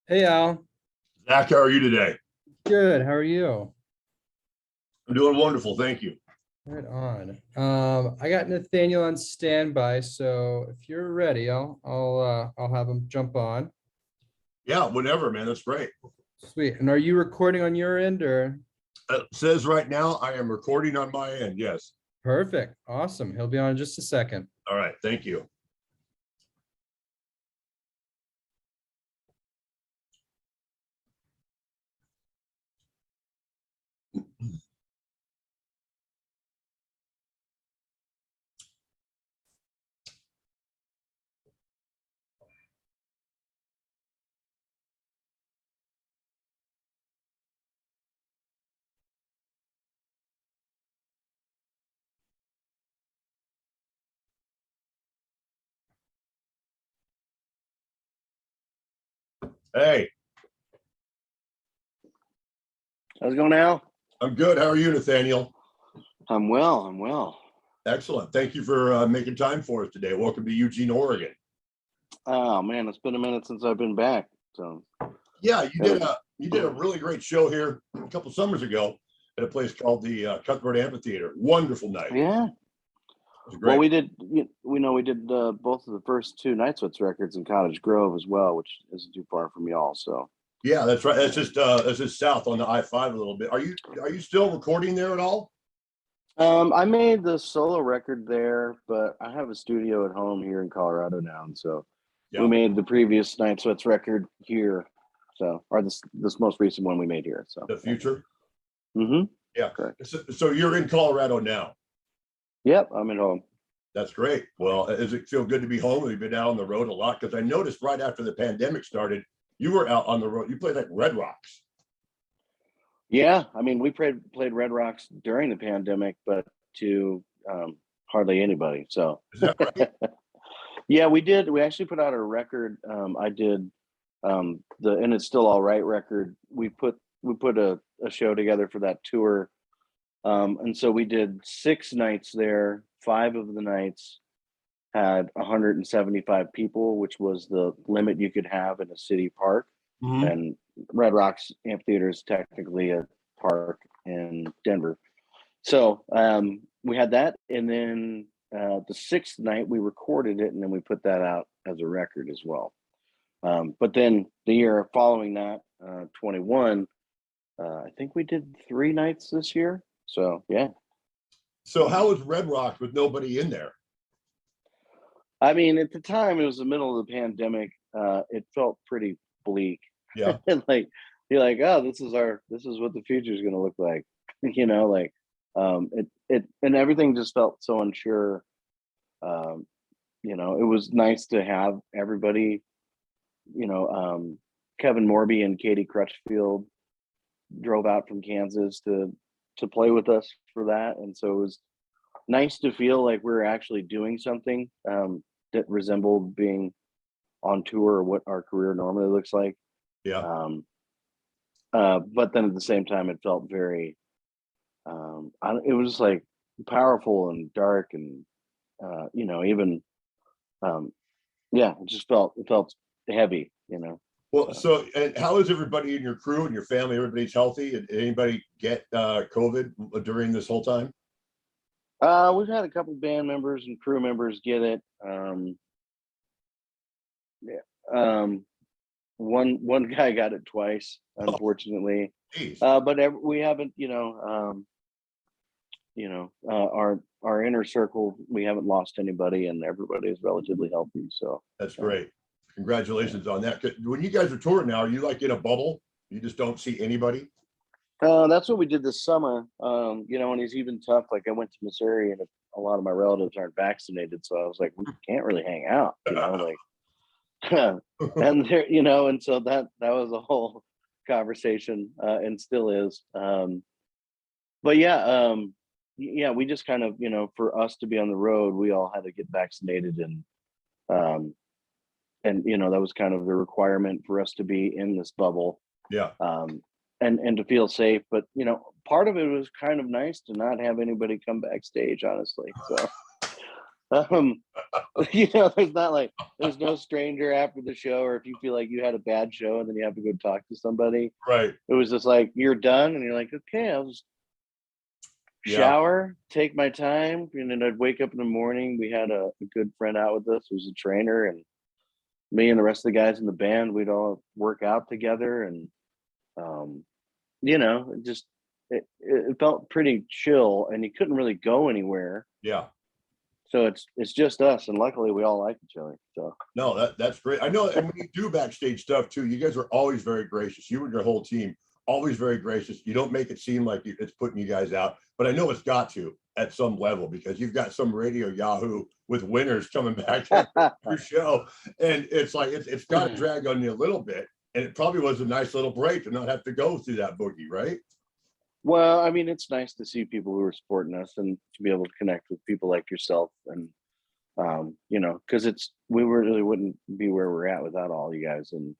Hey Al, Zach, how are you today? good. How are you? I'm doing wonderful, thank you. Right on. I got Nathaniel on standby, so if you're ready, I'll have him jump on. Yeah, whenever, man, that's great. Sweet. And are you recording on your end or? It says right now I am recording on my end. Yes. Perfect. Awesome. He'll be on in just a second. All right, thank you. Hey, How's it going, Al? I'm good. How are you, Nathaniel? I'm well. I'm well. Excellent. Thank you for making time for us today. Welcome to Eugene, Oregon. Oh man, it's been a minute since I've been back. So Yeah, you did a really great show here a couple summers ago at a place called the Cuthbert Amphitheater. Wonderful night. yeah. It was great. Well, we did both of the first two Night Sweats records in Cottage Grove as well, which isn't too far from y'all. So Yeah, that's right. That's just south on the I-5 a little bit. Are you still recording there at all? I made the solo record there, but I have a studio at home here in Colorado now, and so Yeah. we made the previous Night Sweats record here. So, or this most recent one we made here. So The future. Mm-hmm. Yeah. Correct. So you're in Colorado now. Yep, I'm at home. That's great. Well, does it feel good to be home? Have you been out on the road a lot? Because I noticed right after the pandemic started, you were out on the road. You played like Red Rocks. Yeah, I mean, we played Red Rocks during the pandemic, but to hardly anybody. So Is that right? yeah, we did. We actually put out a record. I did the "And It's Still All Right" record. We put a show together for that tour, and so we did 6 nights there. 5 of the nights had 175 people, which was the limit you could have in a city park. Mhm. And Red Rocks Amphitheater is technically a park in Denver. So we had that, and then the 6th night we recorded it, and then we put that out as a record as well. But then the year following that, 21, I think we did 3 nights this year. So yeah, So how was Red Rocks with nobody in there? I mean, at the time it was the middle of the pandemic. It felt pretty bleak. Yeah. And like you're like, oh, this is what the future is going to look like. Like it and everything just felt so unsure. um it was nice to have everybody. Kevin Morby and Katie Crutchfield drove out from Kansas to play with us for that, and so it was nice to feel like we were actually doing something that resembled being on tour or what our career normally looks like. Yeah. But then at the same time, it felt very, it was just like powerful and dark, and even, yeah, it felt heavy. Well, so and how is everybody in your crew and your family? Everybody's healthy? Did anybody get COVID during this whole time? We've had a couple band members and crew members get it. Yeah. One guy got it twice, unfortunately. Geez. But we haven't, our inner circle, we haven't lost anybody, and everybody is relatively healthy. So That's great. Congratulations on that. When you guys are touring now, are you like in a bubble? You just don't see anybody? that's what we did this summer. And it's even tough. Like I went to Missouri, and a lot of my relatives aren't vaccinated, so I was like, we can't really hang out, like. And there, and so that was a whole conversation, and still is. But yeah, we just kind of, for us to be on the road, we all had to get vaccinated, um, and that was kind of the requirement for us to be in this bubble, Yeah. and to feel safe. But part of it was kind of nice to not have anybody come backstage, honestly. So there's not like, there's no stranger after the show, or if you feel like you had a bad show and then you have to go talk to somebody. Right. It was just like, you're done and you're like, okay, I'll just Yeah. shower, take my time. And then I'd wake up in the morning. We had a good friend out with us who's a trainer, and me and the rest of the guys in the band, we'd all work out together. And, it just, it felt pretty chill, and you couldn't really go anywhere. Yeah. So it's just us. And luckily we all like each other. So No, that's great. I know, and when you do backstage stuff too, you guys are always very gracious. You and your whole team, always very gracious. You don't make it seem like it's putting you guys out, but I know it's got to at some level, because you've got some radio Yahoo with winners coming back your show, and it's like it's got to drag on you a little bit. And it probably was a nice little break to not have to go through that boogie, right? well, I mean, it's nice to see people who are supporting us and to be able to connect with people like yourself. And because we really wouldn't be where we're at without all you guys. And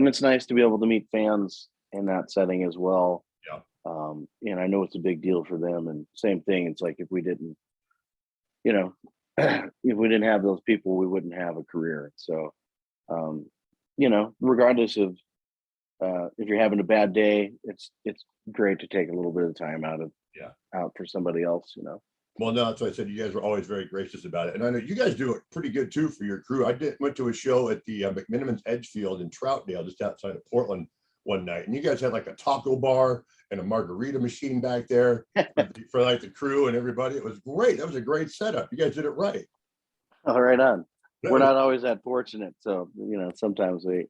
it's nice to be able to meet fans in that setting as well. Yeah. And I know it's a big deal for them. And same thing, it's like, if we didn't, if we didn't have those people, we wouldn't have a career. So, regardless of if you're having a bad day, it's great to take a little bit of time out for somebody else. Well, no, that's why I said you guys were always very gracious about it. And I know you guys do it pretty good too for your crew. Went to a show at the McMiniman's Edgefield in Troutdale, just outside of Portland one night. And you guys had like a taco bar and a margarita machine back there for like the crew and everybody. It was great. That was a great setup. You guys did it right. All right on. We're not always that fortunate. So, sometimes we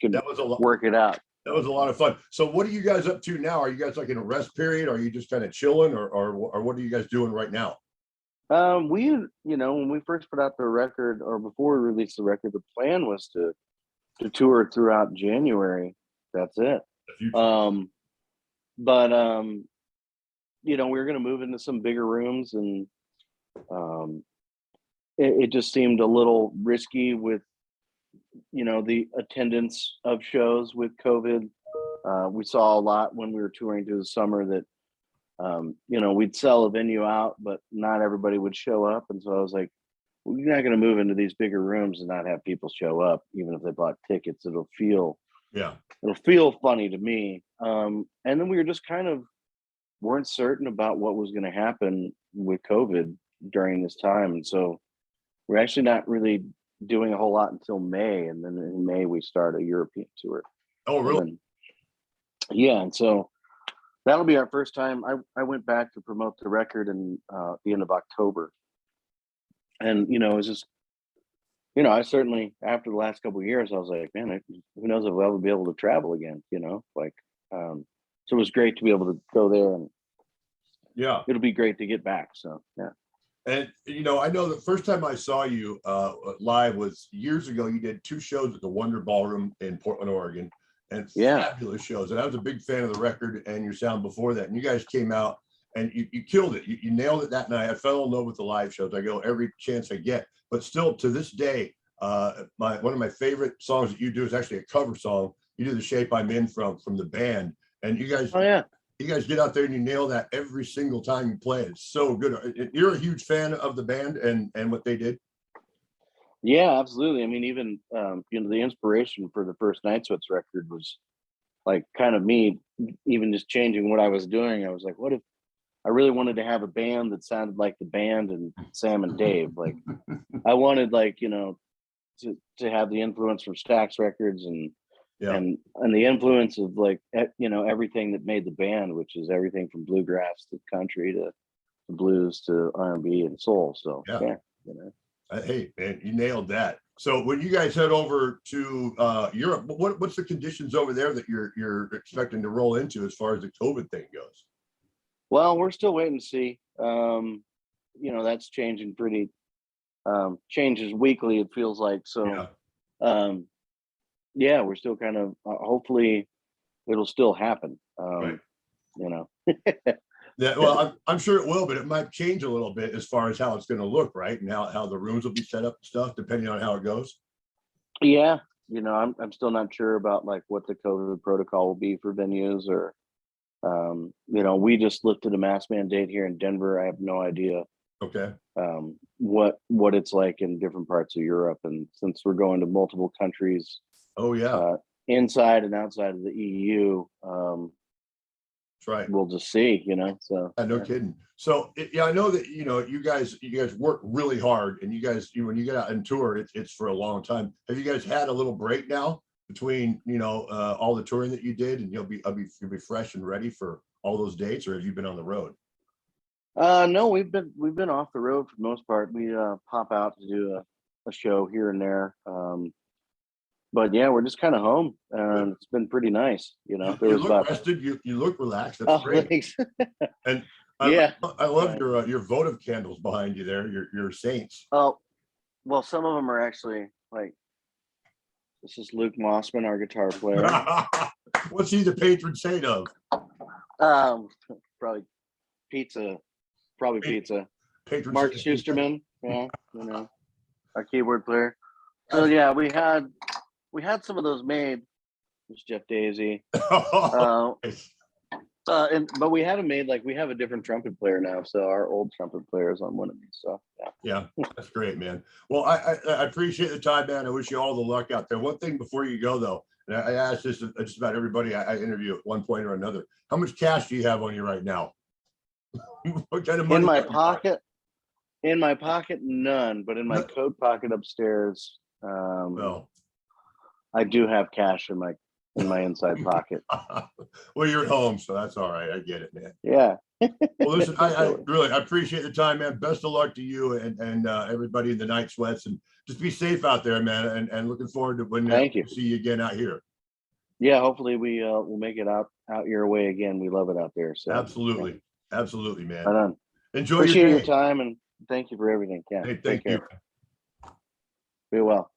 can That was a lot. work it out. That was a lot of fun. So what are you guys up to now? Are you guys like in a rest period? Are you just kind of chilling, or what are you guys doing right now? When we first put out the record, or before we released the record, the plan was to tour throughout January. That's it. But we were going to move into some bigger rooms, and it just seemed a little risky with the attendance of shows with COVID. We saw a lot when we were touring through the summer that we'd sell a venue out, but not everybody would show up. And so I was like, we're not going to move into these bigger rooms and not have people show up, even if they bought tickets. It'll feel funny to me. And then we were just kind of weren't certain about what was going to happen with COVID during this time. And so we're actually not really doing a whole lot until May. And then in May, we start a European tour. Oh, really? And so that'll be our first time. I went back to promote the record in the end of October. And, it was just, I certainly, after the last couple of years, I was like, man, who knows if I'll ever be able to travel again, so it was great to be able to go there, and it'll be great to get back. So, yeah. And, I know the first time I saw you live was years ago. You did 2 shows at the Wonder Ballroom in Portland, Oregon, and fabulous shows. And I was a big fan of the record and your sound before that. And you guys came out and you killed it. You nailed it that night. I fell in love with the live shows. I go every chance I get. But still, to this day, one of my favorite songs that you do is actually a cover song. You do The Shape I'm In from the band. And you guys, you guys get out there and you nail that every single time you play. It's so good. You're a huge fan of the band and what they did. Yeah, absolutely. I mean, even the inspiration for the first Night Sweats record was like kind of me, even just changing what I was doing. I was like, what if I really wanted to have a band that sounded like the band and Sam and Dave? Like, I wanted to have the influence from Stax Records and the influence of everything that made the band, which is everything from bluegrass to country to blues to R&B and soul. So hey man, you nailed that. So when you guys head over to Europe, what's the conditions over there that you're expecting to roll into as far as the COVID thing goes? Well, we're still waiting to see. That's changing pretty. Changes weekly, it feels like. So we're still kind of hopefully it'll still happen. Right. Yeah, well, I'm sure it will, but it might change a little bit as far as how it's going to look, right? And how the rooms will be set up and stuff, depending on how it goes. Yeah, I'm still not sure about like what the COVID protocol will be for venues, or we just lifted a mask mandate here in Denver. I have no idea Okay. What it's like in different parts of Europe. And since we're going to multiple countries, Oh yeah, inside and outside of the EU, that's right. we'll just see, you know. So No kidding. So yeah, I know that you guys work really hard, and when you get out and tour, it's for a long time. Have you guys had a little break now between all the touring that you did, and you'll be fresh and ready for all those dates, or have you been on the road? No, we've been off the road for the most part. We pop out to do a show here and there. But yeah, we're just kind of home, and it's been pretty nice. You know, You look rested. You look relaxed. That's great. Thanks. And Yeah, I love your votive candles behind you there. Your saints. oh, well, some of them are actually like, this is Luke Mossman, our guitar player. What's he the patron saint of? Probably pizza. Probably pizza. Patron Mark saint of pizza. Schusterman, yeah, our keyboard player. So yeah, we had some of those made. There's Jeff Daisy. But we had them made, like, we have a different trumpet player now, so our old trumpet player is on one of these. So yeah, that's great, man. Well, I appreciate the time, man. I wish you all the luck out there. One thing before you go, though, and I ask this just about everybody I interview at one point or another: how much cash do you have on you right now? What kind of money? In my pocket, none. But in my coat pocket upstairs, Well, I do have cash in my inside pocket. well, you're at home, so that's all right. I get it, man. Yeah. Well, listen, I really appreciate the time, man. Best of luck to you and everybody in the Night Sweats, and just be safe out there, man. And looking forward to when we see you again out here. Yeah, hopefully we'll make it out your way again. We love it out there. So absolutely, absolutely, man. Right on. Enjoy Appreciate your time, and thank you for everything. Yeah, hey, thank you. Be well.